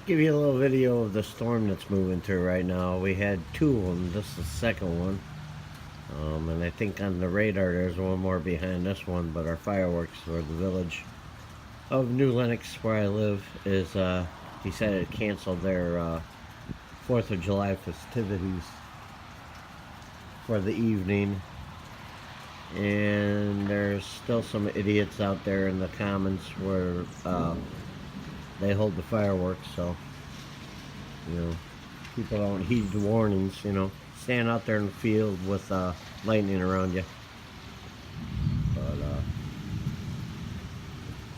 Give you a little video of the storm that's moving through right now. We had two of them. This is the second one. And I think on the radar there's one more behind this one, but our fireworks for the village of New Lenox, where I live, is decided to cancel their 4th of July festivities for the evening. And there's still some idiots out there in the commons where they hold the fireworks, so people don't heed the warnings. Stand out there in the field with lightning around you. But of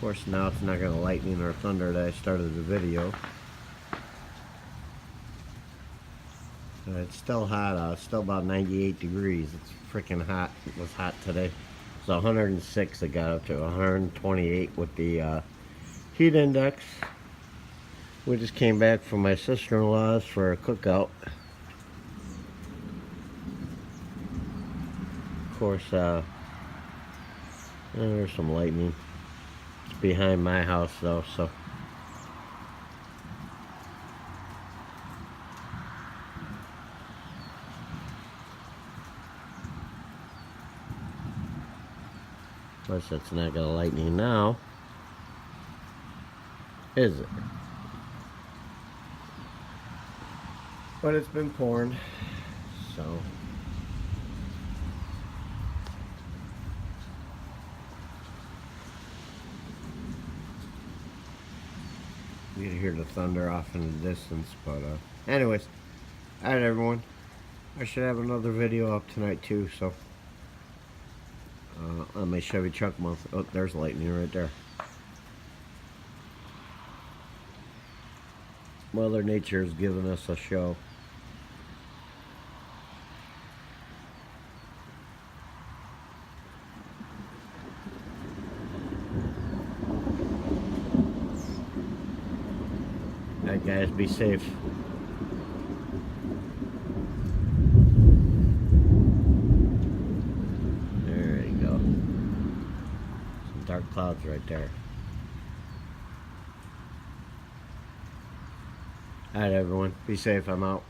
course now it's not going to lightning or thunder that I started the video. It's still hot. It's still about 98 degrees. It's freaking hot. It was hot today. It's 106. It got up to 128 with the heat index. We just came back from my sister-in-law's for a cookout. Of course, there's some lightning. It's behind my house though, so. Of course, it's not gonna lightning now, is it? But it's been pouring, so. You can hear the thunder off in the distance, but anyways, alright everyone, I should have another video up tonight too, so on my Chevy truck month. Oh, there's lightning right there. Mother Nature is giving us a show. Alright guys, be safe. There you go. Some dark clouds right there. Alright everyone, be safe, I'm out.